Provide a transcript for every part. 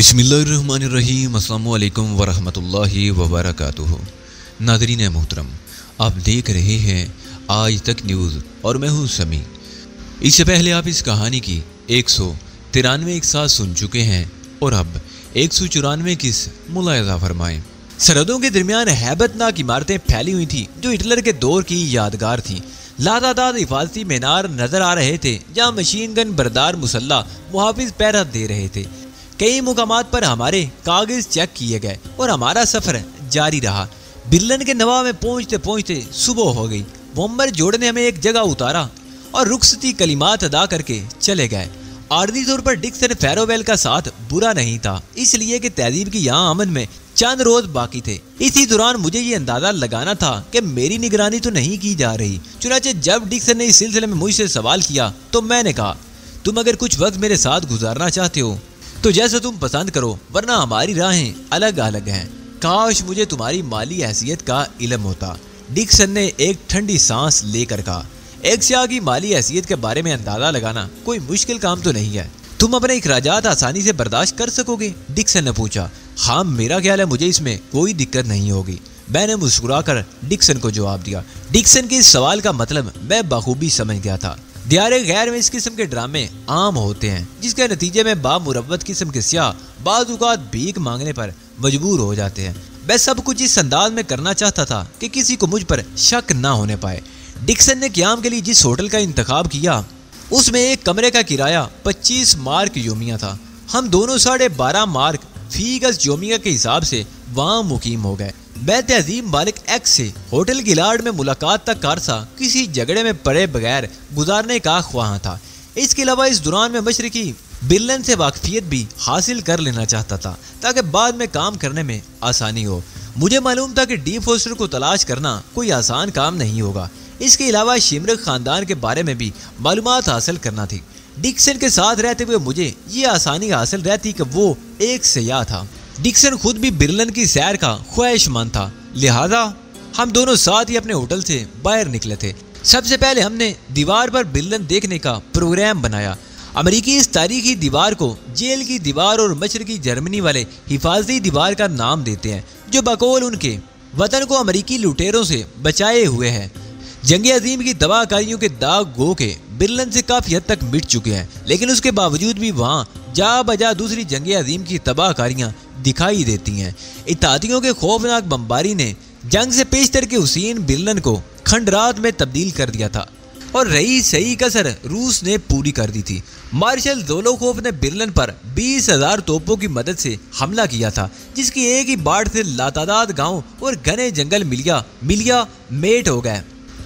बिस्मिल्लाहिर्रहमानिर्रहीम अस्सलामु अलैकुम वरहमतुल्लाहि वबरकातुहू। नाज़रीन मोहतरम, आप देख रहे हैं आज तक न्यूज़ और मैं हूँ समी। इससे पहले आप इस कहानी की 193 एक साथ सुन चुके हैं और अब 194 किस मुलायजा फरमाएं। सरहदों के दरमियान हैबतनाक इमारतें फैली हुई थी जो हिटलर के दौर की यादगार थी। लातादाद हिफाजती मीनार नजर आ रहे थे जहाँ मशीन गन बरदार मुसल्ला मुहाफिज पहरा दे रहे थे। कई मुकामात पर हमारे कागज चेक किए गए और हमारा सफर जारी रहा। बिरलन के नवा में पहुंचते पहुंचते सुबह हो गई। मुअम्मर जोड़ ने हमें एक जगह उतारा और रुखसती कलिमात अदा करके चले गए। आर्दी तौर पर डिक्सन फेरोवेल का साथ बुरा नहीं था, इसलिए कि तहजीब की यहाँ आमद में चंद रोज बाकी थे। इसी दौरान मुझे ये अंदाजा लगाना था कि मेरी निगरानी तो नहीं की जा रही। चुनांचे जब डिक्सन ने इस सिलसिले में मुझसे सवाल किया तो मैंने कहा, तुम अगर कुछ वक्त मेरे साथ गुजारना चाहते हो तो जैसा तुम पसंद करो, वरना हमारी राहें अलग अलग हैं। काश मुझे तुम्हारी माली हैसियत का इल्म होता। डिक्सन ने एक ठंडी सांस लेकर कहा, एक सियाह की माली हैसियत के बारे में अंदाजा लगाना कोई मुश्किल काम तो नहीं है। तुम अपने इखराजात आसानी से बर्दाश्त कर सकोगे? डिक्सन ने पूछा। हाँ, मेरा ख्याल है मुझे इसमें कोई दिक्कत नहीं होगी, मैंने मुस्कुराकर डिक्सन को जवाब दिया। डिक्सन के इस सवाल का मतलब मैं बखूबी समझ गया था। दियारे गैर में इस किस्म के ड्रामे आम होते हैं, जिसके नतीजे में बामुरव्वत किस्म के सियाह बाज़ औक़ात भीख मांगने पर मजबूर हो जाते हैं। मैं सब कुछ इस अंदाज में करना चाहता था कि किसी को मुझ पर शक ना होने पाए। डिक्सन ने क़याम के लिए जिस होटल का इंतखाब किया उसमें एक कमरे का किराया 25 मार्क योमिया था। हम दोनों 12.5 मार्क फी गज योमिया के हिसाब से वहाँ मुकीम हो गए। मैं तहजीब मालिक एक्स से होटल गिलार्ड में मुलाकात तक का अरसा किसी झगड़े में पड़े बगैर गुजारने का ख्वाह था। इसके अलावा इस दौरान में मशरकी बिरलन से वाकफियत भी हासिल कर लेना चाहता था ताकि बाद में काम करने में आसानी हो। मुझे मालूम था कि डी फोस्टर को तलाश करना कोई आसान काम नहीं होगा। इसके अलावा शिमरक खानदान के बारे में भी मालूमात हासिल करना थी। डिक्सन के साथ रहते हुए मुझे ये आसानी हासिल रहती कि वो एक सयाह था। डिक्सन खुद भी बिरलन की सैर का ख्वाहिशमंद था, लिहाजा हम दोनों साथ ही अपने होटल से बाहर निकले थे। सबसे पहले हमने दीवार पर बिरलन देखने का प्रोग्राम बनाया। अमेरिकी इस तारीखी दीवार को जेल की दीवार और मशरकी जर्मनी वाले हिफाजती दीवार का नाम देते हैं, जो बकौल उनके वतन को अमेरिकी लुटेरों से बचाए हुए है। जंग अजीम की तबाहकारियों के दाग गो के बिरलन से काफी हद तक मिट चुके हैं, लेकिन उसके बावजूद भी वहाँ जा बजा दूसरी जंग अजीम की तबाहकारियाँ दिखाई देती हैं। इत्तेहादियों के खौफनाक बमबारी ने जंग से पेशतर के हुसैन बिरलन को खंडरात में तब्दील कर दिया था और रही सही कसर रूस ने पूरी कर दी थी। मार्शल ज़ोलोखोफ ने बिरलन पर 20,000 तोपों की मदद से हमला किया था, जिसकी एक ही बाढ़ से लातादाद गांव और घने जंगल मिलिया मेट हो गए।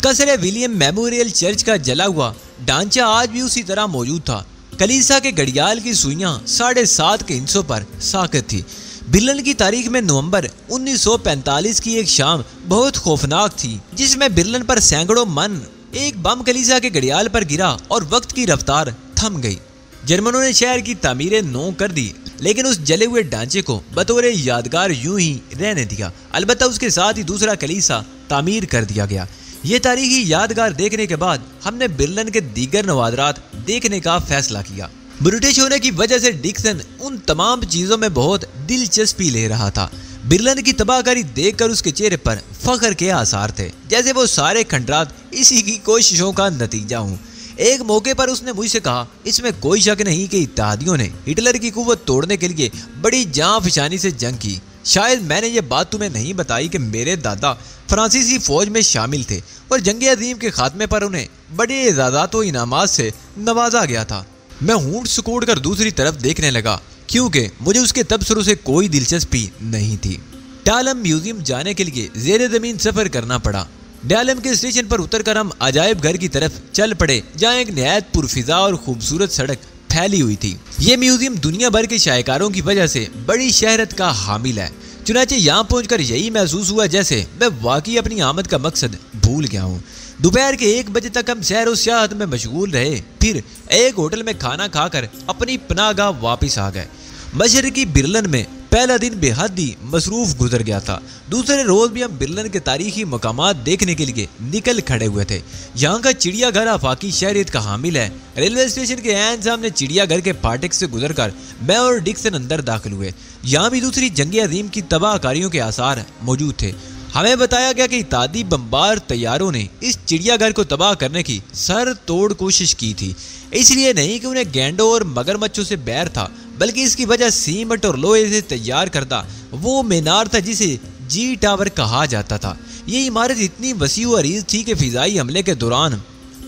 कसरे विलियम मेमोरियल चर्च का जला हुआ ढांचा आज भी उसी तरह मौजूद था। कलीसा के घड़ियाल की सुइयां 7.5 के इंचों पर साकत थी। बिरलन की तारीख में नवंबर 1945 की एक शाम बहुत खौफनाक थी, जिसमें बिरलन पर सैकड़ों मन एक बम कलीसा के घड़ियाल पर गिरा और वक्त की रफ्तार थम गई। जर्मनों ने शहर की तामीरें नौ कर दी, लेकिन उस जले हुए ढांचे को बतौर यादगार यूं ही रहने दिया। अलबत्ता उसके साथ ही दूसरा कलीसा तामीर कर दिया गया। ये तारीखी यादगार देखने के बाद हमने बिरलन के दीगर नवादरात देखने का फैसला किया। ब्रिटिश होने की वजह से डिक्सन उन तमाम चीज़ों में बहुत दिलचस्पी ले रहा था। बिरलन की तबाहकारी देखकर उसके चेहरे पर फख्र के आसार थे, जैसे वो सारे खंडरात इसी की कोशिशों का नतीजा हूँ। एक मौके पर उसने मुझसे कहा, इसमें कोई शक नहीं कि इत्तेहादियों ने हिटलर की कुव्वत तोड़ने के लिए बड़ी जान फिशानी से जंग की। शायद मैंने ये बात तुम्हें नहीं बताई कि मेरे दादा फ्रांसीसी फौज में शामिल थे और जंग अजीम के खात्मे पर उन्हें बड़े एजाज़ात व इनामात से नवाजा गया था। मैं होंठ सिकोड़ कर दूसरी तरफ देखने लगा, क्योंकि मुझे उसके तबसरों से कोई दिलचस्पी नहीं थी। डालम म्यूजियम जाने के लिए ज़ेरे ज़मीन सफ़र करना पड़ा। डालम के स्टेशन पर उतरकर हम अजायब घर की तरफ चल पड़े, जहाँ एक नहायत पुरफिजा और खूबसूरत सड़क फैली हुई थी। ये म्यूजियम दुनिया भर के शायकारों की वजह से बड़ी शहरत का हामिल है। चुनांचे यहाँ पहुंचकर यही महसूस हुआ जैसे मैं वाकई अपनी आमद का मकसद भूल गया हूँ। दोपहर के 1 बजे तक हम सैर और सियाहत में मशगूल रहे, फिर एक होटल में खाना खाकर अपनी पनाहगाह वापस आ गए। मशरकी बिरलन में पहला दिन बेहद ही मसरूफ गुजर गया था। दूसरे रोज भी हम बिरलन के तारीखी मकामात देखने के लिए निकल खड़े हुए थे। यहाँ का चिड़ियाघर आफाकी शहरियत का हामिल है। रेलवे स्टेशन के ऐन सामने चिड़ियाघर के फाटक से गुजरकर मैं और डिक्सन अंदर दाखिल हुए। यहाँ भी दूसरी जंग अजीम की तबाहकारियों के आसार मौजूद थे। हमें बताया गया कि इत्तेहादी बमबार तैयारों ने इस चिड़ियाघर को तबाह करने की सर तोड़ कोशिश की थी। इसलिए नहीं कि उन्हें गैंडों और मगरमच्छों से बैर था, बल्कि इसकी वजह सीमेंट और लोहे से तैयार करदा वो मीनार था जिसे जी टावर कहा जाता था। ये इमारत इतनी वसी व अरीज थी कि फिजाई हमले के दौरान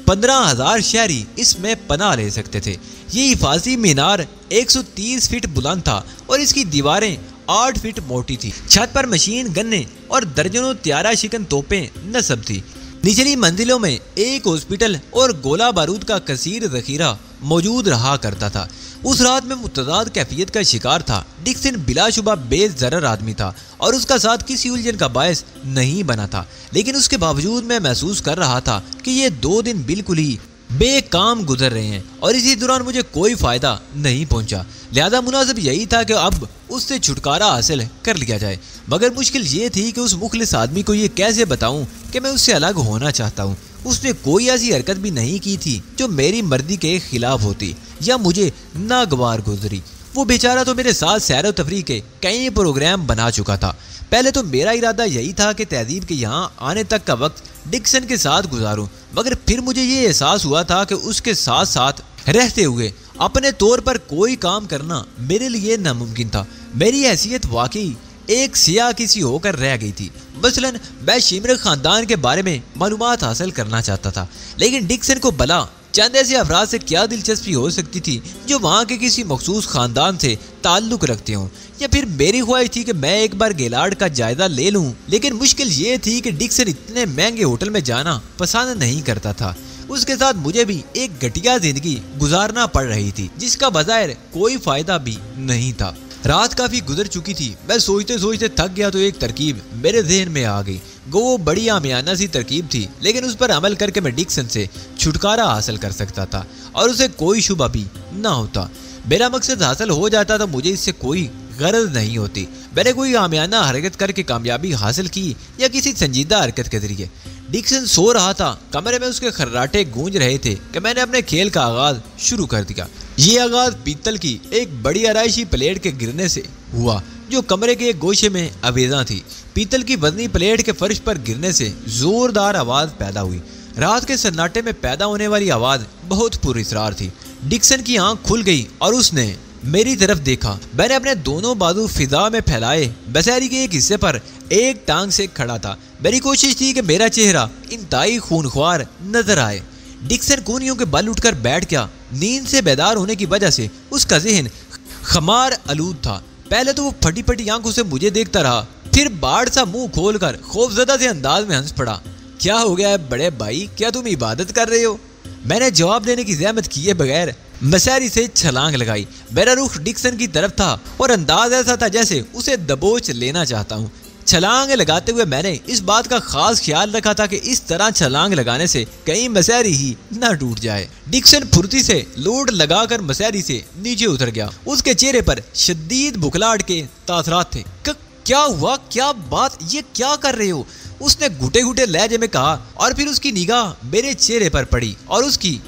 15,000 शहरी इसमें पनाह ले सकते थे। ये हिफाजी मीनार 130 फीट बुलंद था और इसकी दीवारें 8 फीट मोटी थी। छत पर मशीन गन्ने और दर्जनों त्यारा शिकन तोपें नस्ब थी। निचली मंजिलों में एक हॉस्पिटल और गोला बारूद का कसीर जखीरा मौजूद रहा करता था। उस रात में मुतज़ाद कैफियत का शिकार था। डिक्सन बिलाशुबा बेज़रर आदमी था और उसका साथ किसी उलझन का बायस नहीं बना था, लेकिन उसके बावजूद मैं महसूस कर रहा था कि ये 2 दिन बिल्कुल ही बेकाम गुजर रहे हैं और इसी दौरान मुझे कोई फायदा नहीं पहुंचा। लिहाजा मुनासिब यही था कि अब उससे छुटकारा हासिल कर लिया जाए। मगर मुश्किल ये थी कि उस मुखलिस आदमी को ये कैसे बताऊं कि मैं उससे अलग होना चाहता हूं। उसने कोई ऐसी हरकत भी नहीं की थी जो मेरी मर्जी के खिलाफ होती या मुझे नागवार गुजरी। वो बेचारा तो मेरे साथ सैर व तफरीह के कई प्रोग्राम बना चुका था। पहले तो मेरा इरादा यही था कि तहजीब के यहाँ आने तक का वक्त डिक्सन के साथ गुजारूं, मगर फिर मुझे ये एहसास हुआ था कि उसके साथ साथ रहते हुए अपने तौर पर कोई काम करना मेरे लिए नामुमकिन था। मेरी हैसियत वाकई एक सियाह किसी होकर रह गई थी। मसलन मैं शिमर खानदान के बारे में मालूमात हासिल करना चाहता था, लेकिन डिक्सन को भला चंद ऐसे अफराद से क्या दिलचस्पी हो सकती थी जो वहाँ के किसी मखसूस खानदान से ताल्लुक रखते हों। या फिर मेरी ख्वाहिश थी कि मैं एक बार गेलार्ड का जायजा ले लूँ, लेकिन मुश्किल ये थी कि डिक्सन इतने महंगे होटल में जाना पसंद नहीं करता था। उसके साथ मुझे भी एक घटिया जिंदगी गुजारना पड़ रही थी जिसका बज़ाहिर कोई फायदा भी नहीं था। रात काफ़ी गुजर चुकी थी। मैं सोचते सोचते थक गया तो एक तरकीब मेरे जहन में आ गई। वो बड़ी आमियाना सी तरकीब थी, लेकिन उस पर अमल करके मैं डिक्सन से छुटकारा हासिल कर सकता था और उसे कोई शुबा भी ना होता। मेरा मकसद हासिल हो जाता था, मुझे इससे कोई गरज नहीं होती। मैंने कोई आमियाना हरकत करके कामयाबी हासिल की या किसी संजीदा हरकत के जरिए। डिक्सन सो रहा था। कमरे में उसके खर्राटे गूंज रहे थे कि मैंने अपने खेल का आगाज शुरू कर दिया। ये आगाज पीतल की एक बड़ी आराइशी प्लेट के गिरने से हुआ जो कमरे के एक गोशे में आवेजा थी। पीतल की वजनी प्लेट के फर्श पर गिरने से जोरदार आवाज पैदा हुई। रात के सन्नाटे में पैदा होने वाली आवाज बहुत पुरअसरार थी। डिक्सन की आंख खुल गई और उसने मेरी तरफ देखा। मैंने अपने दोनों बाजू फिजा में फैलाए बसैरी के एक हिस्से पर एक टांग से खड़ा था। मेरी कोशिश थी कि मेरा चेहरा इंतहाई खूनख्वार नजर आए। डिक्सन कूनियों के बल उठकर बैठ गया। नींद से बेदार होने की वजह से उसका जहन खमार आलूद था। पहले तो वो फटी फटी आंखों से मुझे देखता रहा, फिर बाढ़ सा मुंह खोलकर खौफजदा से अंदाज में हंस पड़ा। क्या हो गया है बड़े भाई, क्या तुम इबादत कर रहे हो? मैंने जवाब देने की जहमत किए बगैर मसैरी से छलांग लगाई। मेरा रुख डिक्सन की तरफ था और अंदाज ऐसा था जैसे उसे दबोच लेना चाहता हूँ। छलांग लगाते हुए मैंने इस बात का खास ख्याल रखा था कि इस तरह छलांग लगाने से कहीं मसैरी ही न टूट जाए। डिक्सन फुर्ती से लोड लगाकर मसैरी से नीचे उतर गया। उसके चेहरे पर शदीद बुखलाहट के तासरात थे। क्या हुआ, क्या बात, ये क्या कर रहे हो? उसने घुटे घुटे लहजे में कहा और फिर उसकी निगाह मेरे चेहरे पर पड़ी और उसकी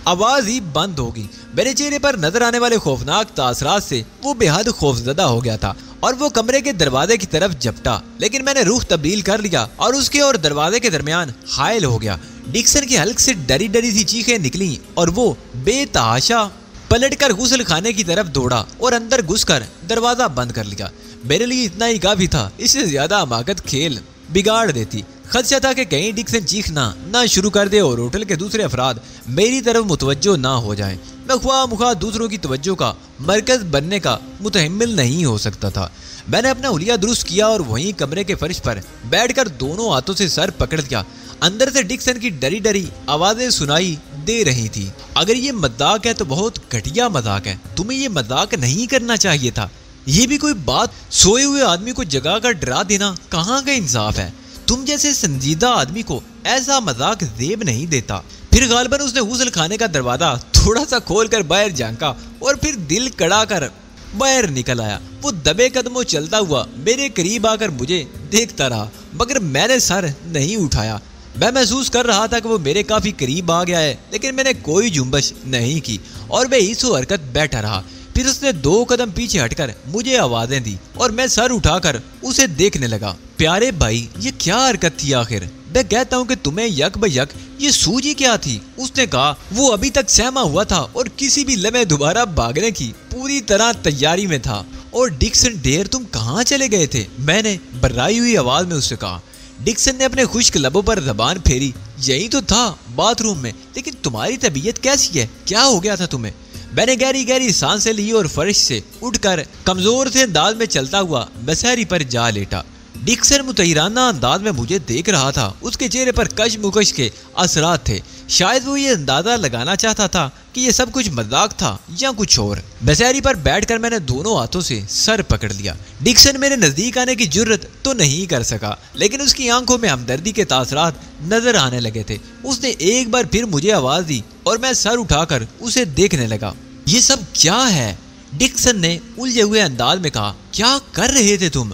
आवाज ही बंद हो गई। मेरे चेहरे पर नजर आने वाले खौफनाक तासरात से वो बेहद खौफजदा हो गया था और वो कमरे के दरवाजे की तरफ झपटा, लेकिन मैंने रुख तब्दील कर लिया और उसके और दरवाजे के दरमियान हायल हो गया। डिक्सन की हल्क से डरी डरी सी चीखें निकली और वो बेतहाशा पलटकर गुस्ल खाने की तरफ दौड़ा और अंदर घुसकर दरवाजा बंद कर लिया। मेरे लिए इतना ही काफी था, इससे ज्यादा हमाकत खेल बिगाड़ देती। खदशा था कि कहीं डिक्सन चीखना ना शुरू कर दे और होटल के दूसरे अफराद मेरी तरफ मुतवज्जो ना हो जाएं। मैं ख्वाह मुख्वाह दूसरों की तवज्जो का मरकज बनने का मुतहम्मिल नहीं हो सकता था। मैंने अपना हुलिया दुरुस्त किया और वहीं कमरे के फर्श पर बैठकर दोनों हाथों से सर पकड़ लिया। अंदर से डिक्सन की डरी डरी आवाजें सुनाई दे रही थी। अगर ये मजाक है तो बहुत घटिया मजाक है। तुम्हें ये मजाक नहीं करना चाहिए था। ये भी कोई बात? सोए हुए आदमी को जगा कर डरा देना कहाँ का इंसाफ है? तुम जैसे संजीदा आदमी को ऐसा मजाक जेब नहीं देता। फिर गालबन उसने गुस्ल खाने का दरवाजा थोड़ा सा खोल कर बाहर झांका और फिर दिल कड़ा कर باہر نکل آیا۔ وہ دبے قدموں چلتا ہوا میرے قریب آ کر مجھے دیکھتا رہا، مگر میں نے سر نہیں اٹھایا۔ میں محسوس کر رہا تھا کہ وہ میرے کافی قریب آ گیا ہے، لیکن میں نے کوئی جنبش نہیں کی اور میں اس حرکت بیٹھا رہا۔ پھر اس نے 2 قدم پیچھے ہٹ کر مجھے آوازیں دی اور میں سر اٹھا کر اسے دیکھنے لگا۔ پیارے بھائی، یہ کیا حرکت تھی آخر؟ میں کہتا ہوں کہ تمہیں یک بہ یک یہ سوجی کیا تھی؟ اس نے کہا۔ وہ ابھی تک سہما ہوا تھا اور کسی بھی لمحے دوبارہ بھاگنے کی پوری طرح تیاری میں تھا۔ اور ڈکسن ڈیر، تم کہاں چلے گئے تھے؟ میں نے برائی ہوئی آواز میں اس سے کہا۔ ڈکسن نے اپنے خشک لبوں پر زبان پھیری۔ یہی تو تھا، باتھ روم میں۔ لیکن تمہاری طبیعت کیسی ہے؟ کیا ہو گیا تھا تمہیں؟ میں نے گہری گہری سانسیں لی اور فرش سے اٹھ کر کمزور سے انداز میں چلتا ہوا بسہری پر جا لیٹا۔ ڈکسن متحیرانہ انداز میں مجھے دیکھ رہا تھا۔ اس کے چہرے پر کشمکش کے اثرات تھے۔ شاید وہ یہ اندازہ لگانا چاہتا تھا کہ یہ سب کچھ مذاق تھا یا کچھ اور۔ بسہری پر بیٹھ کر میں نے دونوں ہاتھوں سے سر پکڑ لیا۔ ڈکسن میرے نزدیک آنے کی جرت تو نہیں کر سکا، لیکن اس کی آنکھوں میں ہمدردی کے تاثرات نظر آنے لگے تھے۔ اس نے ایک بار پھر مجھے آواز دی اور میں سر اٹھا کر اسے دیکھنے لگا۔ یہ سب کیا ہے؟ ڈکسن نے الجھے ہوئے انداز میں کہا۔ کیا کر رہے تھے تم؟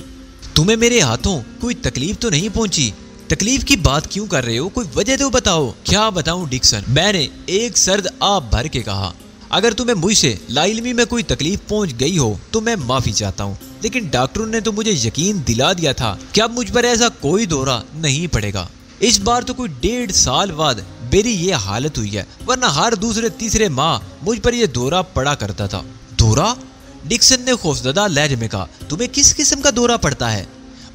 تمہیں میرے ہاتھوں کوئی تکلیف تو نہیں پہنچی؟ تکلیف کی بات کیوں کر رہے ہو؟ کوئی وجہ تو بتاؤ۔ کیا بتاؤں ڈکسن؟ میں نے ایک سرد آب بھر کے کہا۔ اگر تمہیں مجھ سے لا علمی میں کوئی تکلیف پہنچ گئی ہو تو میں معافی چاہتا ہوں، لیکن ڈاکٹروں نے تو مجھے یقین دلا دیا تھا کہ اب مجھ پر ایسا کوئی دورہ نہیں پڑے گا۔ اس بار تو کوئی 1.5 سال بعد میری یہ حالت ہوئی ہے، ورنہ ہر دوسرے تیسرے ماہ مجھ پر یہ دورہ پڑا کرتا تھا۔ دورہ؟ ڈکسن نے خوفزدہ لہجے میں کہا۔ تمہیں کس قسم کا دورہ پڑتا ہے؟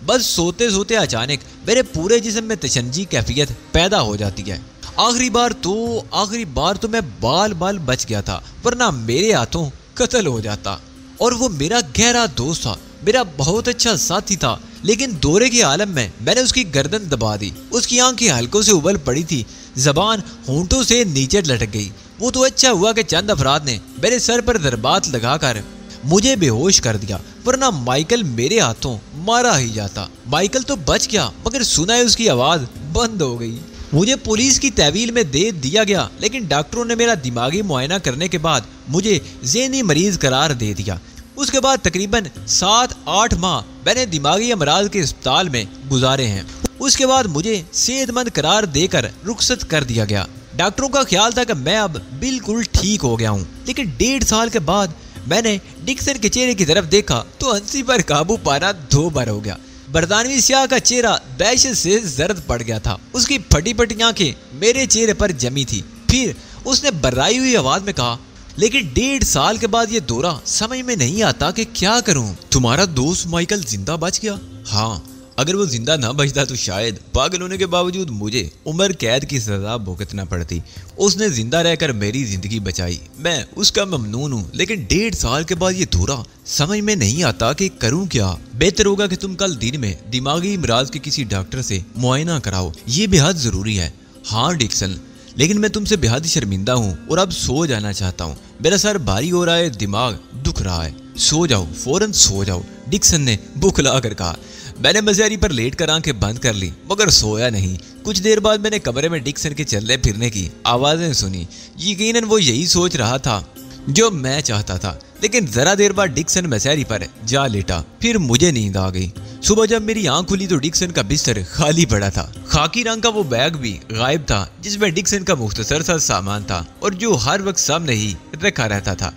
بس سوتے سوتے اچانک میرے پورے جسم میں تشنجی کیفیت پیدا ہو جاتی ہے۔ آخری بار تو میں بال بچ گیا تھا، ورنہ میرے ہاتھوں قتل ہو جاتا۔ اور وہ میرا گہرا دوست تھا، میرا بہت اچھا ساتھی تھا، لیکن دورے کے عالم میں نے اس کی گردن دبا دی۔ اس کی آنکھیں حلقوں سے ابل پڑی تھی، زبان ہونٹوں سے نیچے لٹک گئی۔ وہ تو اچھا ہوا کہ چند افراد نے میرے سر پر ضربات لگا کر مجھے بے ہوش کر دیا، ورنہ مائیکل میرے ہاتھوں مارا ہی جاتا۔ مائیکل تو بچ گیا، مگر سنا ہے اس کی آواز بند ہو گئی۔ مجھے پولیس کی تحویل میں دے دیا گیا، لیکن ڈاکٹروں نے میرا دماغی معائنہ کرنے کے بعد مجھے ذہنی مریض قرار دے دیا۔ اس کے بعد تقریباً 7-8 ماہ میں نے دماغی امراض کے اسپتال میں گزارے ہیں۔ اس کے بعد مجھے صحت مند قرار دے کر رخصت کر دیا گیا۔ ڈاکٹروں کا خیال تھا کہ میں اب بالکل ٹھیک ہو گیا ہوں، لیکن 1.5 سال کے بعد میں نے ڈکسن کے چہرے کی طرف دیکھا تو ہنسی پر قابو پانا 2 بار ہو گیا۔ برطانوی سیاہ کا چہرہ دہشت سے زرد پڑ گیا تھا۔ اس کی پھٹی پھٹی آنکھیں میرے چہرے پر جمی تھی۔ پھر اس نے برائی ہوئی آواز میں کہا، لیکن 1.5 سال کے بعد یہ دورہ سمجھ میں نہیں آتا کہ کیا کروں۔ تمہارا دوست مائیکل زندہ بچ گیا؟ ہاں، اگر وہ زندہ نہ بچتا تو شاید پاگل ہونے کے باوجود مجھے عمر قید کی سزا بھگتنا پڑتی۔ اس نے زندہ رہ کر میری زندگی بچائی، میں اس کا ممنون ہوں، لیکن 1.5 سال کے بعد یہ دورہ سمجھ میں نہیں آتا کہ کروں کیا۔ بہتر ہوگا کہ تم کل دن میں دماغی امراض کے کسی ڈاکٹر سے معائنہ کراؤ، یہ بے حد ضروری ہے۔ ہاں ڈکسن، لیکن میں تم سے بے حد شرمندہ ہوں اور اب سو جانا چاہتا ہوں۔ میرا سر بھاری ہو رہا ہے، دماغ دکھ رہا ہے۔ سو جاؤ، فوراً سو جاؤ، ڈکسن نے بکھلا کر کہا۔ میں نے مزاری پر لیٹ کر آنکھیں بند کر لی، مگر سویا نہیں۔ کچھ دیر بعد میں نے کمرے میں ڈکسن کے چلنے پھرنے کی آوازیں سنی۔ یقیناً وہ یہی سوچ رہا تھا جو میں چاہتا تھا، لیکن ذرا دیر بعد ڈکسن مزاری پر جا لیٹا۔ پھر مجھے نیند آ گئی۔ صبح جب میری آنکھ کھلی تو ڈکسن کا بستر خالی پڑا تھا۔ خاکی رنگ کا وہ بیگ بھی غائب تھا جس میں ڈکسن کا مختصر سا سامان تھا اور جو ہر وقت سامنے ہی رکھا رہتا تھا۔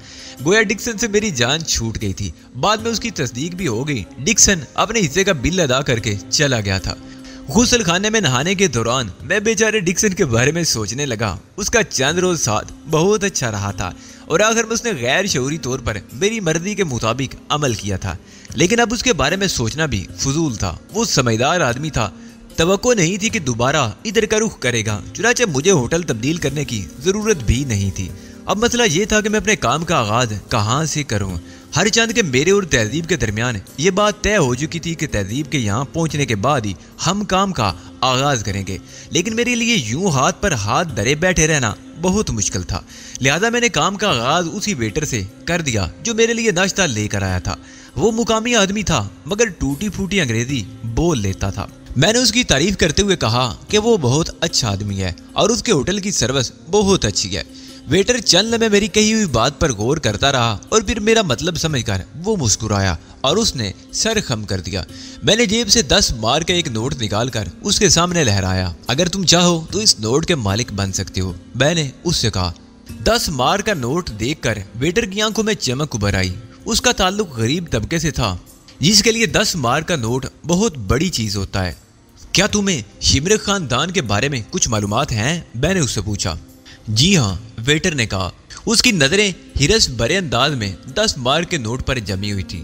گویا ڈکسن سے میری جان چھوٹ گئی تھی۔ بعد میں اس کی تصدیق بھی ہو گئی۔ ڈکسن اپنے حصے کا بل ادا کر کے چلا گیا تھا۔ غسل خانے میں نہانے کے دوران میں بیچارے ڈکسن کے بارے میں سوچنے لگا۔ اس کا چند روز ساتھ بہت اچھا رہا تھا اور آخر میں اس نے غیر شعوری طور پر میری مرضی کے مطابق عمل کیا تھا، لیکن اب اس کے بارے میں سوچنا بھی فضول تھا۔ وہ سمجھدار آدمی تھا، توقع نہیں تھی کہ دوبارہ ادھر کا رخ کرے گا، چنانچہ مجھے ہوٹل تبدیل کرنے کی ضرورت بھی نہیں تھی۔ اب مسئلہ یہ تھا کہ میں اپنے کام کا آغاز کہاں سے کروں۔ ہر چاند کے میرے اور تہذیب کے درمیان یہ بات طے ہو چکی تھی کہ تہذیب کے یہاں پہنچنے کے بعد ہی ہم کام کا آغاز کریں گے، لیکن میرے لیے یوں ہاتھ پر ہاتھ دھرے بیٹھے رہنا بہت مشکل تھا۔ لہذا میں نے کام کا آغاز اسی ویٹر سے کر دیا جو میرے لیے ناشتہ لے کر آیا تھا۔ وہ مقامی آدمی تھا مگر ٹوٹی پھوٹی انگریزی بول لیتا تھا۔ میں نے اس کی تعریف کرتے ہوئے کہا کہ وہ بہت اچھا آدمی ہے اور اس کے ہوٹل کی سروس بہت اچھی ہے۔ वेटर चंद लम्हे मेरी कही हुई बात पर गौर करता रहा और फिर मेरा मतलब समझकर वो मुस्कुराया और उसने सर खम कर दिया। मैंने जेब से 10 मार का एक नोट निकालकर उसके सामने लहराया। अगर तुम चाहो तो इस नोट के मालिक बन सकते हो, मैंने उससे कहा। 10 मार का नोट देखकर वेटर की आंखों में चमक उभर आई। उसका ताल्लुक गरीब तबके से था जिसके लिए 10 मार का नोट बहुत बड़ी चीज होता है। क्या तुम्हें शिमर खानदान के बारे में कुछ मालूमात हैं? मैंने उससे पूछा। जी हाँ, वेटर ने कहा। उसकी नजरें हिरस भरे अंदाज में 10 मार के नोट पर जमी हुई थी।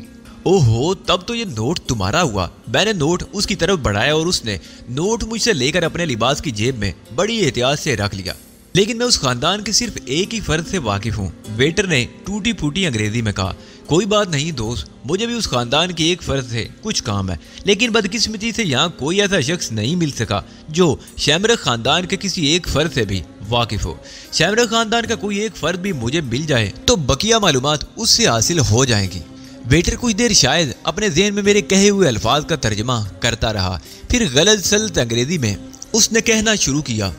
ओहो, तब तो ये नोट तुम्हारा हुआ। मैंने नोट उसकी तरफ बढ़ाया और उसने नोट मुझसे लेकर अपने लिबास की जेब में बड़ी एहतियात से रख लिया। लेकिन मैं उस खानदान के सिर्फ एक ही फर्द से वाकिफ हूँ, वेटर ने टूटी फूटी अंग्रेजी में कहा। कोई बात नहीं दोस्त, मुझे भी उस खानदान के एक फर्द से कुछ काम है, लेकिन बदकिस्मती से यहाँ कोई ऐसा शख्स नहीं मिल सका जो शैमर खानदान के किसी एक फर्द से भी वाकिफ हो। शैमर खानदान का कोई एक फर्द भी मुझे मिल जाए तो बकिया मालूमात उससे हासिल हो जाएंगी। वेटर कुछ देर शायद अपने ज़हन में मेरे कहे हुए अल्फाज का तर्जमा करता रहा, फिर गलत सलत अंग्रेजी में उसने कहना शुरू किया।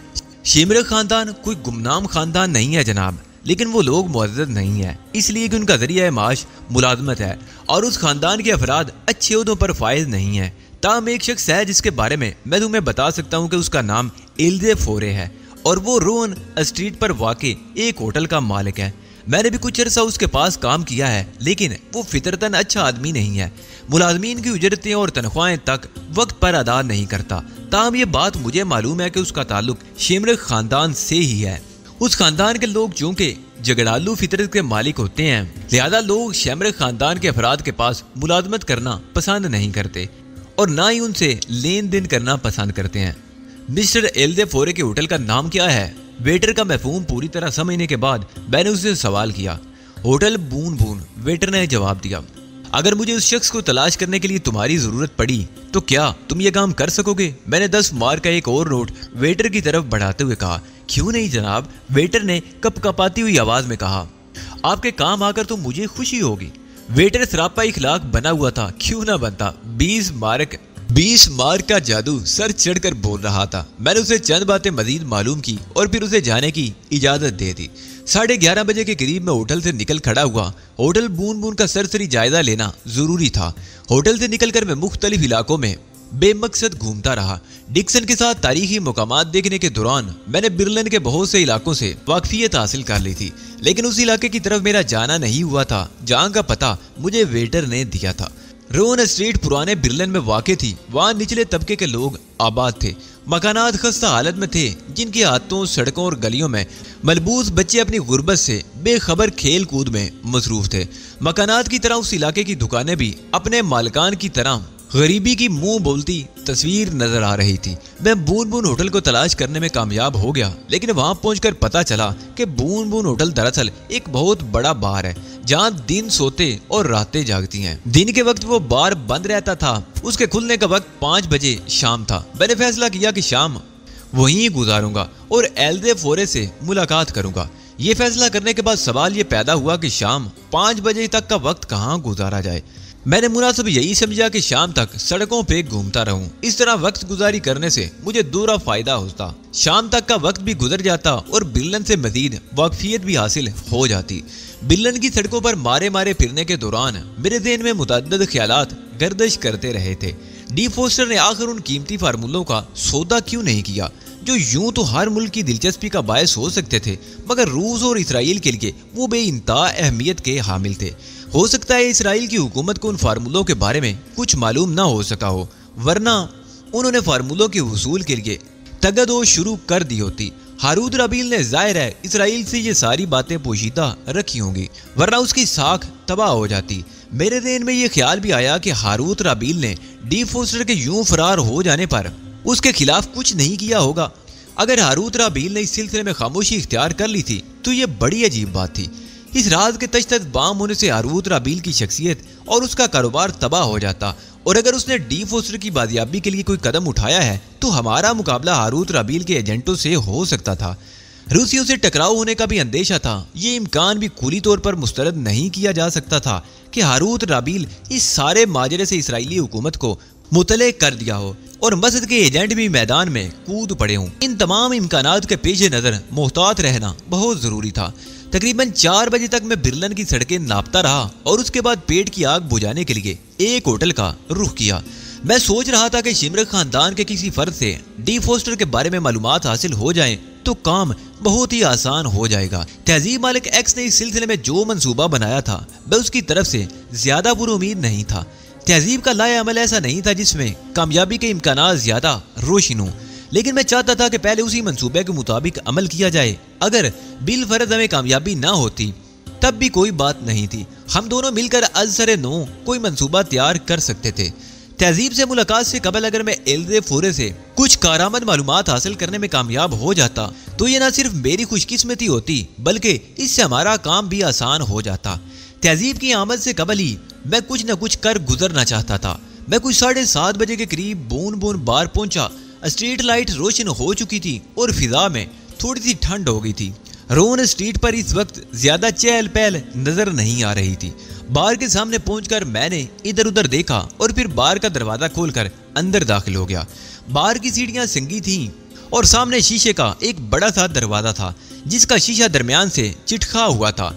शिमर खानदान कोई गुमनाम खानदान नहीं है जनाब, लेकिन वो लोग मुअज़्ज़ज़ नहीं है इसलिए कि उनका ज़रिया माश मुलाज़मत है और उस खानदान के अफराद अच्छे उहदों पर फायज नहीं है। ताहम एक शख्स है जिसके बारे में मैं तुम्हें बता सकता हूँ कि उसका नाम इल्दे फोरे है और वो रोन स्ट्रीट पर वाक़े एक होटल का मालिक है। मैंने भी कुछ अरसा उसके पास काम किया है, लेकिन वो फितरतन अच्छा आदमी नहीं है। मुलाजमीन की उजरतें और तनख्वाहें तक वक्त पर अदा नहीं करता। ताहम ये बात मुझे मालूम है कि उसका ताल्लुक शिमर खानदान से ही है। उस खानदान के लोग चूंकि झगड़ालू फितरत के मालिक होते हैं, लिहाजा लोग शिमर खानदान के अफराद के पास मुलाजमत करना पसंद नहीं करते और ना ही उनसे लेन देन करना पसंद करते हैं। मिस्टर एल्दे फोरे के होटल का नाम क्या है? वेटर का मफहूम पूरी तरह समझने के बाद मैंने उससे सवाल किया। होटल बून बून, वेटर ने जवाब दिया। अगर मुझे उस शख्स को तलाश करने के लिए तुम्हारी जरूरत पड़ी तो क्या तुम ये काम कर सकोगे? मैंने 10 मार का एक और नोट वेटर की तरफ बढ़ाते हुए कहा। क्यों नहीं जनाब, वेटर ने कपकपाती हुई आवाज में कहा। आपके काम आकर तो मुझे खुशी होगी। वेटर सरापा इखलाक बना हुआ था, क्यों ना बनता। 20 मार्क का जादू सर चढ़कर बोल रहा था। मैंने उसे चंद बातें मजीद मालूम की और फिर उसे जाने की इजाजत दे दी। 11:30 बजे के करीब मैं होटल से निकल खड़ा हुआ। होटल बून बून का सरसरी जायजा लेना जरूरी था। होटल से निकलकर मैं मुख्तलिफ इलाकों में बेमकसद घूमता रहा। डिक्सन के साथ तारीखी मुकामात देखने के दौरान मैंने बिरलन के बहुत से इलाकों से वाकफियत हासिल कर ली थी, लेकिन उस इलाके की तरफ मेरा जाना नहीं हुआ था जहाँ का पता मुझे वेटर ने दिया था। रोन स्ट्रीट पुराने बिरलन में वाक़ थी। वहाँ निचले तबके के लोग आबाद थे। मकानात खस्ता हालत में थे, जिनके हाथों, सड़कों और गलियों में मलबूस बच्चे अपनी गुर्बत से बेखबर खेल कूद में मसरूफ थे। मकानात की तरह उस इलाके की दुकानें भी अपने मालिकान की तरह गरीबी की मुंह बोलती तस्वीर नजर आ रही थी। मैं बून बून होटल को तलाश करने में कामयाब हो गया, लेकिन वहां पहुंचकर पता चला कि बून बून होटल दरअसल एक बहुत बड़ा बार है जहां दिन सोते और रातें जागती हैं। दिन के वक्त वो बार बंद रहता था। उसके खुलने का वक्त 5 बजे शाम था। मैंने फैसला किया कि शाम वहीं गुजारूंगा और एल्दे फोरे से मुलाकात करूंगा। ये फैसला करने के बाद सवाल ये पैदा हुआ कि शाम 5 बजे तक का वक्त कहाँ गुजारा जाए। मैंने मुनासिब यही समझा कि शाम तक सड़कों पे घूमता रहूं। इस तरह वक्त गुजारी करने से मुझे दूसरा फायदा होता। शाम तक का वक्त भी गुजर जाता और बिरलन से मजीद वाकफियत भी हासिल हो जाती। बिरलन की सड़कों पर मारे मारे फिरने के दौरान मेरे ज़हन में मुतअद्दिद ख्यालात गर्दिश करते रहे थे। डी फोस्टर ने आखिर उन कीमती फार्मूलों का सौदा क्यों नहीं किया जो यूं तो हर मुल्क की दिलचस्पी का बायस हो सकते थे, मगर रूस और इसराइल के लिए वो बेइंतहा अहमियत के हामिल थे। हो सकता है इसराइल की हुकूमत को उन फार्मूलों के बारे में कुछ मालूम ना हो सका हो, वरना उन्होंने फार्मूलों के हुसूल के लिए तगदो शुरू कर दी होती। हारूत रबील ने जाहिर है इसराइल से ये सारी बातें पोशीदा रखी होंगी, वरना उसकी साख तबाह हो जाती। मेरे ज़हन में ये ख्याल भी आया कि हारूत रबील ने डी फोस्टर के यूं फरार हो जाने पर उसके खिलाफ कुछ नहीं किया होगा। अगर हारूत रबील ने इस सिलसिले में खामोशी इख्तियार कर ली थी तो ये बड़ी अजीब बात थी। इस राज के तश्त बाम होने से हारूत रबील की शख्सियत और उसका कारोबार तबाह हो जाता, और अगर उसने डी फोस्टर की बाजियाबी के लिए कोई कदम उठाया है तो हमारा मुकाबला हारूत रबील के एजेंटों से हो सकता था। रूसियों से टकराव होने का भी अंदेशा था। ये इम्कान भी खुली तौर पर मुस्तरद नहीं किया जा सकता था कि हारूत रबील इस सारे माजरे से इसराइली हुकूमत को मुतले कर दिया हो। اور مسجد کے ایجنٹ بھی میدان میں کود پڑے ہوں۔ ان تمام امکانات کے پیش نظر محتاط رہنا بہت ضروری تھا۔ تقریباً 4 بجے تک میں برلن کی سڑکیں ناپتا رہا اور اس کے بعد پیٹ کی آگ بجھانے کے لیے ایک ہوٹل کا رخ کیا۔ میں سوچ رہا تھا کہ شمرک خاندان کے کسی فرد سے ڈی فوسٹر کے بارے میں معلومات حاصل ہو جائیں تو کام بہت ہی آسان ہو جائے گا۔ تہذیب مالک ایکس نے اس سلسلے میں جو منصوبہ بنایا تھا میں اس کی طرف سے زیادہ پر امید نہیں تھا۔ تہذیب کا لائے عمل ایسا نہیں تھا جس میں کامیابی کے امکانات زیادہ روشن ہوں، لیکن میں چاہتا تھا کہ پہلے اسی منصوبے کے مطابق عمل کیا جائے۔ اگر بالفرض ہمیں کامیابی نہ ہوتی تب بھی کوئی بات نہیں تھی، ہم دونوں مل کر از سر نو کوئی منصوبہ تیار کر سکتے تھے۔ تہذیب سے ملاقات سے قبل اگر میں ایلزے فورے سے کچھ کارآمد معلومات حاصل کرنے میں کامیاب ہو جاتا تو یہ نہ صرف میری خوش قسمتی ہوتی بلکہ اس سے ہمارا کام بھی آسان ہو جاتا۔ تہذیب کی آمد سے قبل ہی میں کچھ نہ کچھ کر گزرنا چاہتا تھا۔ میں کچھ 7:30 بجے کے قریب بون بون بار پہنچا۔ اسٹریٹ لائٹ روشن ہو چکی تھی اور فضا میں تھوڑی سی ٹھنڈ ہو گئی تھی۔ رون اسٹریٹ پر اس وقت زیادہ چہل پہل نظر نہیں آ رہی تھی۔ بار کے سامنے پہنچ کر میں نے ادھر ادھر دیکھا اور پھر بار کا دروازہ کھول کر اندر داخل ہو گیا۔ بار کی سیڑھیاں سنگی تھیں اور سامنے شیشے کا ایک بڑا سا دروازہ تھا جس کا شیشہ درمیان سے چٹکا ہوا تھا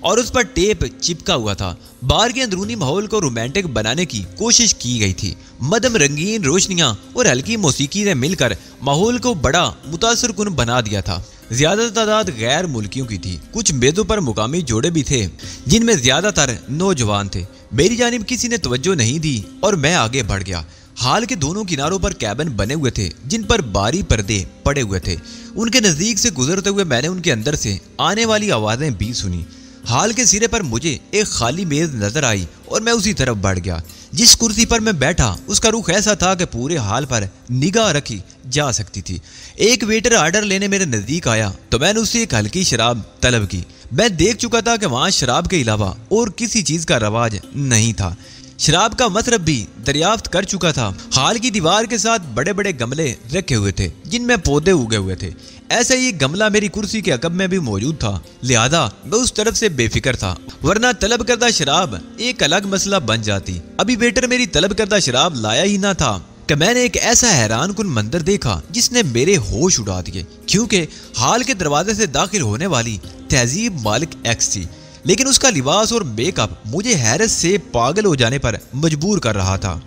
اور اس پر ٹیپ چپکا ہوا تھا۔ بار کے اندرونی ماحول کو رومانٹک بنانے کی کوشش کی گئی تھی۔ مدھم رنگین روشنیاں اور ہلکی موسیقی نے مل کر ماحول کو بڑا متاثر کن بنا دیا تھا۔ زیادہ تعداد غیر ملکیوں کی تھی۔ کچھ میزوں پر مقامی جوڑے بھی تھے جن میں زیادہ تر نوجوان تھے۔ میری جانب کسی نے توجہ نہیں دی اور میں آگے بڑھ گیا۔ ہال کے دونوں کناروں پر کیبن بنے ہوئے تھے جن پر باری پردے پڑے ہوئے تھے۔ ان کے نزدیک سے گزرتے ہوئے میں نے ان کے اندر سے آنے والی آوازیں بھی سنی۔ ہال کے سرے پر مجھے ایک خالی میز نظر آئی اور میں اسی طرف بڑھ گیا۔ جس کرسی پر میں بیٹھا اس کا رخ ایسا تھا کہ پورے ہال پر نگاہ رکھی جا سکتی تھی۔ ایک ویٹر آرڈر لینے میرے نزدیک آیا تو میں نے اسے ایک ہلکی شراب طلب کی۔ میں دیکھ چکا تھا کہ وہاں شراب کے علاوہ اور کسی چیز کا رواج نہیں تھا۔ شراب کا مصرف بھی دریافت کر چکا تھا۔ ہال کی دیوار کے ساتھ بڑے بڑے گملے رکھے ہوئے تھے جن میں پودے اگے ہوئے تھے۔ ایسا ہی ایک گملہ میری کرسی کے عقب میں بھی موجود تھا، لہذا میں اس طرف سے بے فکر تھا، ورنہ طلب کردہ شراب ایک الگ مسئلہ بن جاتی۔ ابھی ویٹر میری طلب کردہ شراب لایا ہی نہ تھا کہ میں نے ایک ایسا حیران کن منظر دیکھا جس نے میرے ہوش اڑا دیے، کیونکہ ہال کے دروازے سے داخل ہونے والی تہذیب مالک ایکس تھی، لیکن اس کا لباس اور میک اپ مجھے حیرت سے پاگل ہو جانے پر مجبور کر رہا تھا۔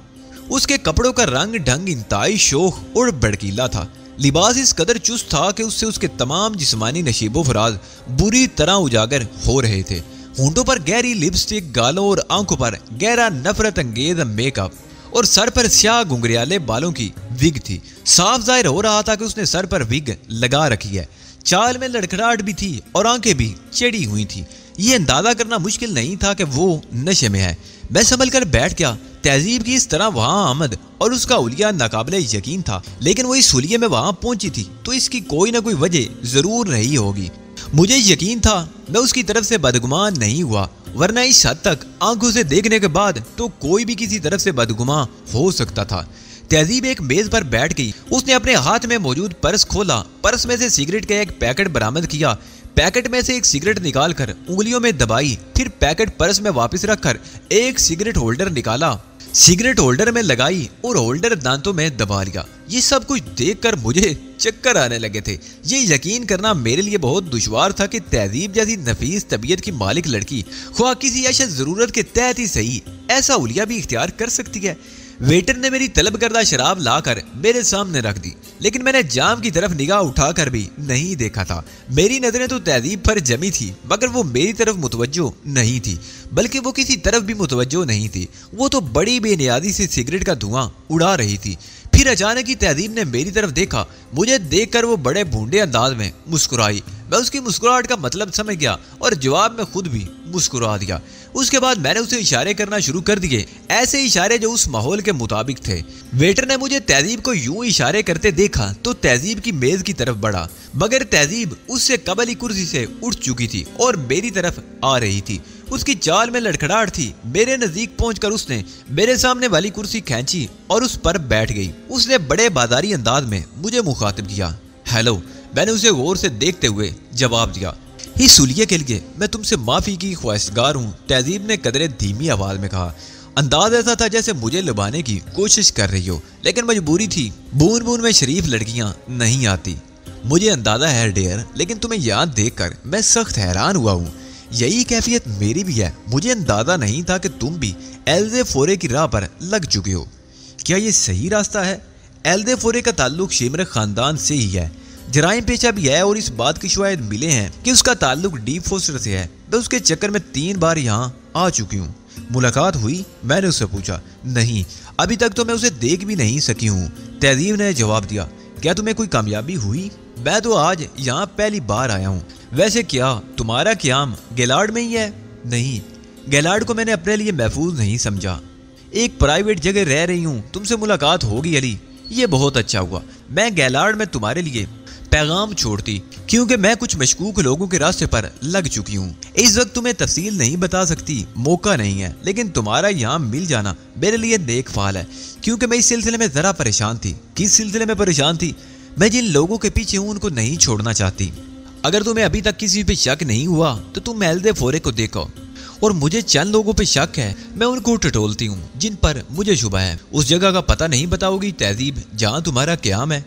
اس کے کپڑوں کا رنگ ڈھنگ انتہائی شوخ اور بھڑکیلا تھا۔ لباس اس قدر چست تھا کہ اس سے اس کے تمام جسمانی نشیب و فراز بری طرح اجاگر ہو رہے تھے۔ ہونٹوں پر گہری لپسٹک، گالوں اور آنکھوں پر گہرا نفرت انگیز میک اپ اور سر پر سیاہ گنگریالے بالوں کی وگ تھی۔ صاف ظاہر ہو رہا تھا کہ اس نے سر پر وگ لگا رکھی ہے۔ چال میں لڑکھڑاہٹ بھی تھی اور آنکھیں بھی چڑی ہوئی تھی۔ یہ اندازہ کرنا مشکل نہیں تھا کہ وہ نشے میں ہے۔ میں سنبھل کر بیٹھ گیا۔ تہذیب کی اس طرح وہاں آمد اور اس کا حلیہ ناقابل یقین تھا، لیکن وہ اس حلیے میں وہاں پہنچی تھی تو اس کی کوئی نہ کوئی وجہ ضرور رہی ہوگی۔ مجھے یقین تھا میں اس کی طرف سے بدگمان نہیں ہوا، ورنہ اس حد تک آنکھوں سے دیکھنے کے بعد تو کوئی بھی کسی طرف سے بدگمان ہو سکتا تھا۔ تہذیب ایک میز پر بیٹھ گئی۔ اس نے اپنے ہاتھ میں موجود پرس کھولا، پرس میں سے سگریٹ کا ایک پیکٹ برآمد کیا، پیکٹ میں سے ایک سگریٹ نکال کر انگلیوں میں دبائی، پھر پیکٹ پرس میں واپس رکھ کر ایک سگریٹ ہولڈر نکالا، سگریٹ ہولڈر میں لگائی اور ہولڈر دانتوں میں دبا لیا۔ یہ سب کچھ دیکھ کر مجھے چکر آنے لگے تھے۔ یہ یقین کرنا میرے لیے بہت دشوار تھا کہ تہذیب جیسی نفیس طبیعت کی مالک لڑکی خواہ کسی اشد ضرورت کے تحت ہی صحیح ایسا حلیہ بھی اختیار کر سکتی ہے۔ ویٹر نے میری طلب کردہ شراب لا کر میرے سامنے رکھ دی، لیکن میں نے جام کی طرف نگاہ اٹھا کر بھی نہیں دیکھا تھا۔ میری نظریں تو تہذیب پر جمی تھی مگر وہ میری طرف متوجہ نہیں تھی، بلکہ وہ کسی طرف بھی متوجہ نہیں تھی۔ وہ تو بڑی بے نیازی سے سگریٹ کا دھواں اڑا رہی تھی۔ پھر اچانک ہی تہذیب نے میری طرف دیکھا۔ مجھے دیکھ کر وہ بڑے بھونڈے انداز میں مسکرائی۔ میں اس کی مسکراہٹ کا مطلب سمجھ گیا اور جواب میں خود بھی مسکرا دیا۔ اس کے بعد میں نے اسے اشارے کرنا شروع کر دیے، ایسے اشارے جو اس ماحول کے مطابق تھے۔ ویٹر نے مجھے تہذیب کو یوں اشارے کرتے دیکھا تو تہذیب کی میز کی طرف بڑھا، مگر تہذیب اس سے قبل ہی کرسی سے اٹھ چکی تھی اور میری طرف آ رہی تھی۔ اس کی چال میں لڑکھڑاہٹ تھی۔ میرے نزدیک پہنچ کر اس نے میرے سامنے والی کرسی کھینچی اور اس پر بیٹھ گئی۔ اس نے بڑے بازاری انداز میں مجھے مخاطب کیا۔ ہیلو، میں نے اسے غور سے دیکھتے ہوئے جواب دیا۔ اس حلیے کے لیے میں تم سے معافی کی خواہشگار ہوں، تہذیب نے قدرے دھیمی آواز میں کہا۔ انداز ایسا تھا جیسے مجھے لبانے کی کوشش کر رہی ہو، لیکن مجبوری تھی، بون بون میں شریف لڑکیاں نہیں آتی۔ مجھے اندازہ ہے ڈیئر، لیکن تمہیں یاد دیکھ کر میں سخت حیران ہوا ہوں۔ یہی کیفیت میری بھی ہے۔ مجھے اندازہ نہیں تھا کہ تم بھی ایلزے فورے کی راہ پر لگ چکے ہو۔ کیا یہ صحیح راستہ ہے؟ ایلزے فورے کا تعلق شیمر خاندان سے ہی ہے، جرائم پیشہ بھی ہے، اور اس بات کے شواہد ملے ہیں کہ اس کا تعلق ڈیپ فوسٹر سے ہے۔ میں اس کے چکر میں 3 بار یہاں آ چکی ہوں۔ ملاقات ہوئی؟ میں نے اس سے پوچھا۔ نہیں، ابھی تک تو میں اسے دیکھ بھی نہیں سکی ہوں، تہذیب نے جواب دیا۔ کیا تمہیں کوئی کامیابی ہوئی؟ میں تو آج یہاں پہلی بار آیا ہوں۔ ویسے کیا تمہارا قیام گیلارڈ میں ہی ہے؟ نہیں، گیلارڈ کو میں نے اپنے لیے محفوظ نہیں سمجھا۔ ایک پرائیویٹ جگہ رہ رہی ہوں، تم سے ملاقات ہوگی علی، یہ بہت اچھا ہوا۔ میں گیلارڈ میں تمہارے لیے پیغام چھوڑتی، کیونکہ میں کچھ مشکوک لوگوں کے راستے پر لگ چکی ہوں۔ اس وقت تمہیں تفصیل نہیں بتا سکتی، موقع نہیں ہے، لیکن تمہارا یہاں مل جانا میرے لیے نیک فال ہے، کیونکہ میں اس سلسلے میں ذرا پریشان تھی۔ کس سلسلے میں پریشان تھی؟ میں جن لوگوں کے پیچھے ہوں ان کو نہیں چھوڑنا چاہتی۔ اگر تمہیں ابھی تک کسی پہ شک نہیں ہوا تو تم ایلزے فورے کو دیکھو، اور مجھے چند لوگوں پہ شک ہے، میں ان کو ٹٹولتی ہوں جن پر مجھے شبہ ہے۔ اس جگہ کا پتہ نہیں بتاؤ گی تہذیب جہاں تمہارا قیام ہے؟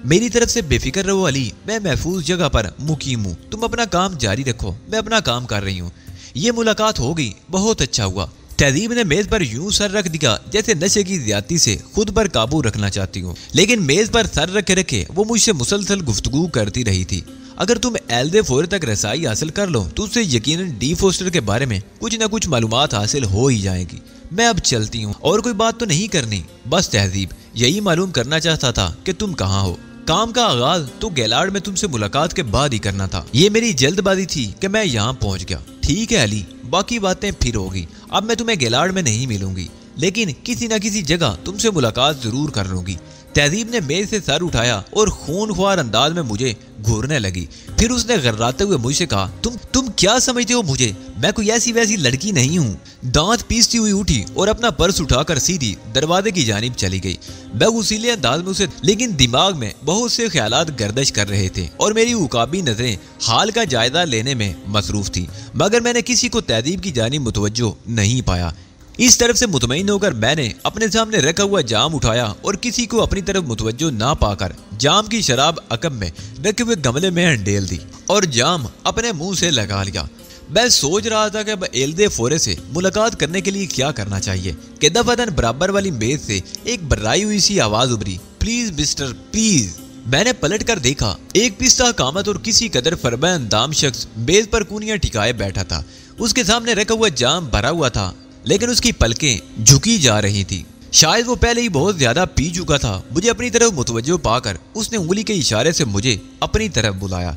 میری طرف سے بے فکر رہو علی، میں محفوظ جگہ پر مقیم ہوں، تم اپنا کام جاری رکھو، میں اپنا کام کر رہی ہوں۔ یہ ملاقات ہوگی، بہت اچھا ہوا۔ تہذیب نے میز پر یوں سر رکھ دیا جیسے نشے کی زیادتی سے خود پر قابو رکھنا چاہتی ہوں، لیکن میز پر سر رکھے رکھے وہ مجھ سے مسلسل گفتگو کرتی رہی تھی۔ اگر تم ایلزے فورے تک رسائی حاصل کر لو تو اس سے یقیناً ڈی فوسٹر کے بارے میں کچھ نہ کچھ معلومات حاصل ہو ہی جائے گی۔ میں اب چلتی ہوں، اور کوئی بات تو نہیں کرنی، بس تہذیب یہی معلوم کرنا چاہتا تھا کہ تم کہاں ہو۔ کام کا آغاز تو گیلارڈ میں تم سے ملاقات کے بعد ہی کرنا تھا، یہ میری جلد بازی تھی کہ میں یہاں پہنچ گیا۔ ٹھیک ہے علی، باقی باتیں پھر ہوگی، اب میں تمہیں گیلارڈ میں نہیں ملوں گی، لیکن کسی نہ کسی جگہ تم سے ملاقات ضرور کر لوں گی۔ تہذیب نے میز سے سر اٹھایا اور خون خوار انداز میں مجھے گھورنے لگی۔ پھر اس نے غراتے ہوئے مجھ سے کہا، تم کیا سمجھتے ہو مجھے؟ میں کوئی ایسی ویسی لڑکی نہیں ہوں۔ دانت پیستی ہوئی اٹھی اور اپنا پرس اٹھا کر سیدھی دروازے کی جانب چلی گئی۔ میں غصیلے انداز میں اسے، لیکن دماغ میں بہت سے خیالات گردش کر رہے تھے اور میری عقابی نظریں حال کا جائزہ لینے میں مصروف تھی، مگر میں نے کسی کو تہذیب کی جانب متوجہ نہیں پایا۔ اس طرف سے مطمئن ہو کر میں نے اپنے سامنے رکھا ہوا جام اٹھایا اور کسی کو اپنی طرف متوجہ نہ پا کر جام کی شراب عقب میں رکھے ہوئے گملے میں انڈیل دی اور جام اپنے منہ سے لگا لیا۔ میں سوچ رہا تھا کہ اب ایلزے فورے سے ملاقات کرنے کے لیے کیا کرنا چاہیے کہ دفعتاً برابر والی میز سے ایک برائی ہوئی سی آواز ابھری، پلیز مسٹر پلیز۔ میں نے پلٹ کر دیکھا، ایک پستہ قامت اور کسی قدر فربہ اندام شخص میز پر کونیاں ٹکائے بیٹھا تھا۔ اس کے سامنے رکھا ہوا جام بھرا ہوا تھا، لیکن اس کی پلکیں جھکی جا رہی تھی، شاید وہ پہلے ہی بہت زیادہ پی چکا تھا۔ مجھے اپنی طرف متوجہ پا کر اس نے انگلی کے اشارے سے مجھے اپنی طرف بلایا۔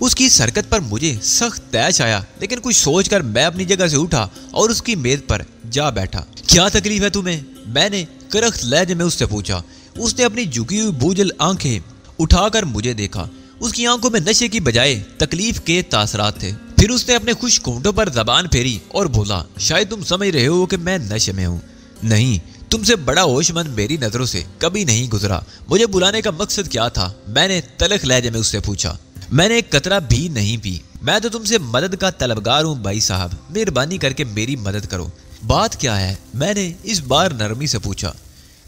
اس کی اس حرکت پر مجھے سخت طیش آیا، لیکن کچھ سوچ کر میں اپنی جگہ سے اٹھا اور اس کی میز پر جا بیٹھا۔ کیا تکلیف ہے تمہیں؟ میں نے کرخت لہجے میں اس سے پوچھا۔ اس نے اپنی جھکی ہوئی بوجھل آنکھیں اٹھا کر مجھے دیکھا۔ اس کی آنکھوں میں نشے کی بجائے تکلیف کے تاثرات تھے۔ پھر اس نے اپنے خشک ہونٹوں پر زبان پھیری اور بولا، شاید تم سمجھ رہے ہو کہ میں نشے میں ہوں۔ نہیں، تم سے بڑا ہوش مند میری نظروں سے کبھی نہیں گزرا۔ مجھے بلانے کا مقصد کیا تھا؟ میں نے تلخ لہجے میں اس سے پوچھا۔ میں نے ایک قطرہ بھی نہیں پی۔ میں تو تم سے مدد کا طلبگار ہوں بھائی صاحب، مہربانی کر کے میری مدد کرو۔ بات کیا ہے؟ میں نے اس بار نرمی سے پوچھا۔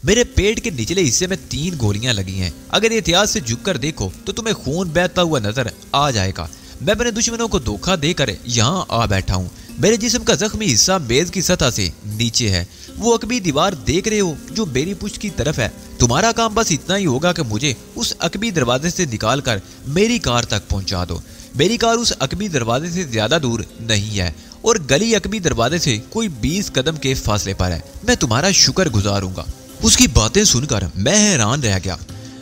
میرے پیٹ کے نچلے حصے میں 3 گولیاں لگی ہیں، اگر احتیاط سے جھک کر دیکھو تو تمہیں خون بہتا ہوا نظر آ جائے گا۔ میں اپنے دشمنوں کو دھوکہ دے کر یہاں آ بیٹھا ہوں۔ میرے جسم کا زخمی حصہ میز کی سطح سے نیچے ہے۔ وہ عقبی دیوار دیکھ رہے ہو جو میری پشت کی طرف ہے؟ تمہارا کام بس اتنا ہی ہوگا کہ مجھے اس عقبی دروازے سے نکال کر میری کار تک پہنچا دو۔ میری کار اس عقبی دروازے سے زیادہ دور نہیں ہے اور گلی عقبی دروازے سے کوئی 20 قدم کے فاصلے پر ہے۔ میں تمہارا شکر گزار ہوں گا۔ اس کی باتیں سن کر میں حیران رہ گیا۔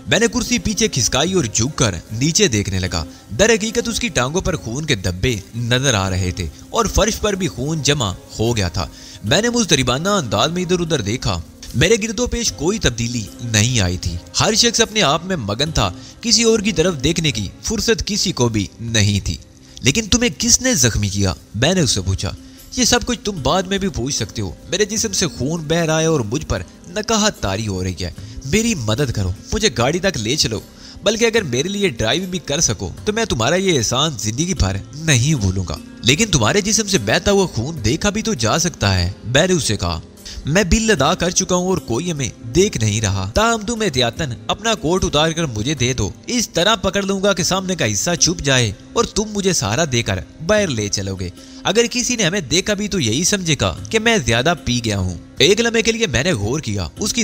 میں نے کرسی پیچھے کھسکائی اور جھک کر نیچے دیکھنے لگا۔ در حقیقت اس کی ٹانگوں پر خون کے دھبے نظر آ رہے تھے اور فرش پر بھی خون جمع ہو گیا تھا۔ میں نے مضطربانہ انداز میں ادھر ادھر دیکھا۔ میرے گرد و پیش کوئی تبدیلی نہیں آئی تھی۔ ہر شخص اپنے آپ میں مگن تھا، کسی اور کی طرف دیکھنے کی فرصت کسی کو بھی نہیں تھی۔ لیکن تمہیں کس نے زخمی کیا؟ میں نے اس سے پوچھا۔ یہ سب کچھ تم بعد میں بھی پوچھ سکتے ہو۔ میرے جسم سے خون بہ رہا ہے اور مجھ پر نقاہت طاری ہو رہی ہے۔ میری مدد کرو، مجھے گاڑی تک لے چلو، بلکہ اگر میرے لیے ڈرائیو بھی کر سکو تو میں تمہارا یہ احسان زندگی بھر نہیں بھولوں گا۔ لیکن تمہارے جسم سے بہتا ہوا خون دیکھا بھی تو جا سکتا ہے، میں نے اس سے کہا۔ मैं बिल अदा कर चुका हूँ और कोई हमें देख नहीं रहा। ताहम तुम एहतियातन अपना कोट उतार कर मुझे दे दो। इस तरह पकड़ लूंगा कि सामने का हिस्सा छुप जाए और तुम मुझे सहारा देकर बाहर ले चलोगे। अगर किसी ने हमें देखा भी तो यही समझेगा कि मैं ज्यादा पी गया हूँ। एक लम्हे के लिए मैंने गौर किया। उसकी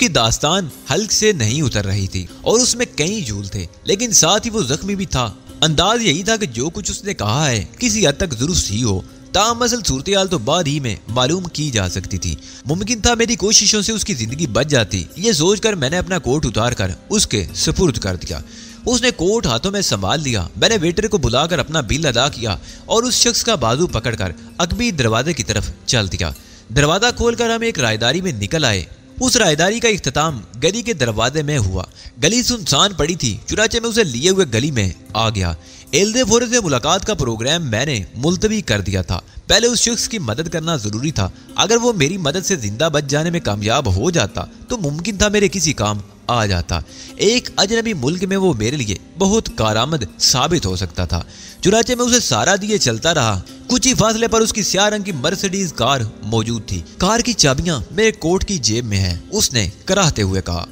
दास्तान हल्क से नहीं उतर रही थी और उसमें कई झूल थे, लेकिन साथ ही वो जख्मी भी था। अंदाज यही था कि जो कुछ उसने कहा है किसी हद तक दुरुस्त ही हो। ताहम असल सूरत तो बाद ही में मालूम की जा सकती थी। मुमकिन था मेरी कोशिशों से उसकी जिंदगी बच जाती। ये सोचकर मैंने अपना कोट उतार कर उसके सुपुर्द कर दिया। उसने कोट हाथों में संभाल लिया। मैंने वेटर को बुलाकर अपना बिल अदा किया और उस शख्स का बाजू पकड़कर अकबी दरवाजे की तरफ चल दिया। दरवाजा खोलकर हम एक रायदारी में निकल आए। उस रायदारी का इख्तिताम गली के दरवाजे में हुआ। गली सुनसान पड़ी थी, चुनाचे में उसे लिए हुए गली में आ गया। एल्दे फोरे से मुलाकात का प्रोग्राम मैंने मुलतवी कर दिया था। पहले उस शख्स की मदद करना जरूरी था। अगर वो मेरी मदद से जिंदा बच जाने में कामयाब हो जाता तो मुमकिन था मेरे किसी काम आ जाता। एक अजनबी मुल्क में वो मेरे लिए बहुत कारआमद साबित हो सकता था। चुनाचे में उसे सहारा दिए चलता रहा। कुछ ही फासले पर उसकी स्याह रंग की मर्सिडीज कार मौजूद थी। कार की चाबियां मेरे कोट की जेब में हैं, उसने कराहते हुए कहा।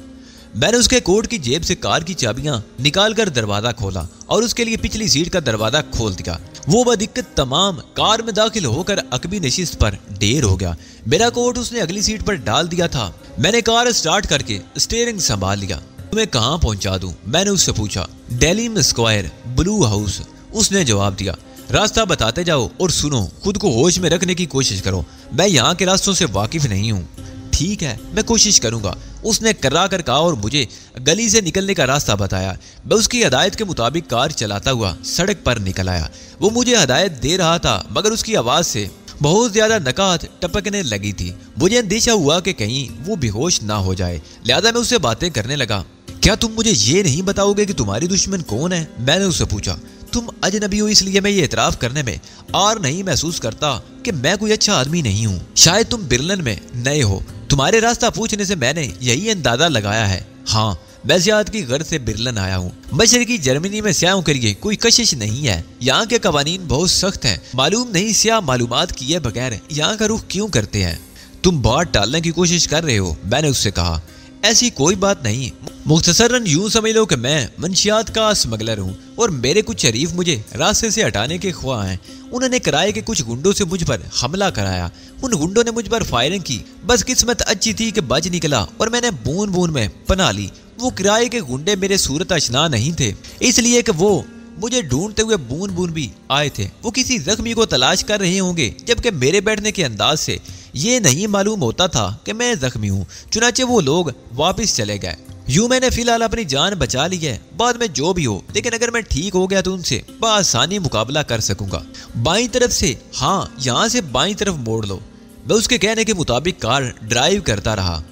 मैंने उसके कोट की जेब से कार की चाबियां निकालकर दरवाजा खोला और उसके लिए पिछली सीट का दरवाजा खोल दिया। वो बदिक्कत तमाम कार में दाखिल होकर अकबी नशिस्त पर ढेर हो गया। मेरा कोट उसने अगली सीट पर डाल दिया था। मैंने कार स्टार्ट करके स्टीयरिंग संभाल लिया। तुम्हें कहाँ पहुंचा दूं? मैंने उससे पूछा। डेलिम स्क्वायर ब्लू हाउस, उसने जवाब दिया। रास्ता बताते जाओ और सुनो, खुद को होश में रखने की कोशिश करो। मैं यहाँ के रास्तों से वाकिफ नहीं हूँ। ठीक है, मैं कोशिश करूंगा, उसने कर्रा कर कहा और मुझे गली से निकलने का रास्ता बताया। मैं उसकी हदायत के मुताबिक कार चलाता हुआ सड़क पर निकल आया। वो मुझे हदायत दे रहा था मगर उसकी आवाज से बहुत ज्यादा नकात टपकने लगी थी। मुझे अंदेशा हुआ कि कहीं वो बेहोश ना हो जाए, लिहाजा मैं उससे बातें करने लगा। क्या तुम मुझे ये नहीं बताओगे कि तुम्हारी दुश्मन कौन है? मैंने उससे पूछा। तुम अजनबी हो इसलिए मैं ये एतराफ करने में आर नहीं महसूस करता कि मैं कोई अच्छा आदमी नहीं हूँ। शायद तुम बिरलन में नए हो। तुम्हारे रास्ता पूछने से मैंने यही अंदाजा लगाया है। हाँ, मैं ज़ियारत की गर्ज से बिरलन आया हूँ। मशरकी जर्मनी में स्याहों के लिए कोई कशिश नहीं है। यहाँ के कवानीन बहुत सख्त हैं। मालूम नहीं स्याह मालूमात किए बगैर यहाँ का रुख क्यों करते हैं। तुम बात टालने की कोशिश कर रहे हो, मैंने उससे कहा। ऐसी कोई बात नहीं, मुख्तसरन यूं समझ लो कि मैं मंशियात का स्मगलर हूँ और मेरे कुछ शरीफ मुझे रास्ते से हटाने के ख्वाह हैं। उन्होंने किराए के कुछ गुंडों से मुझ पर हमला कराया। उन गुंडों ने मुझ पर फायरिंग की। बस किस्मत अच्छी थी कि बच निकला और मैंने बूंद बूंद में पनाह ली। वो किराए के गुंडे मेरे सूरत आशना नहीं थे, इसलिए कि वो मुझे ढूंढते हुए बूंद बूंद भी आए थे। वो किसी जख्मी को तलाश कर रहे होंगे, जबकि मेरे बैठने के अंदाज से ये नहीं मालूम होता था कि मैं जख्मी हूँ। चुनाचे वो लोग वापस चले गए। यूं मैंने फिलहाल अपनी जान बचा ली है। बाद में जो भी हो, लेकिन अगर मैं ठीक हो गया तो उनसे बआसानी मुकाबला कर सकूंगा। बाईं तरफ से, हाँ यहाँ से बाईं तरफ मोड़ लो। मैं उसके कहने के मुताबिक कार ड्राइव करता रहा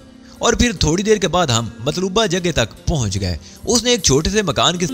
और फिर थोड़ी देर के बाद हम मतलूबा जगह तक पहुंच गए। उसने एक छोटे से मकान के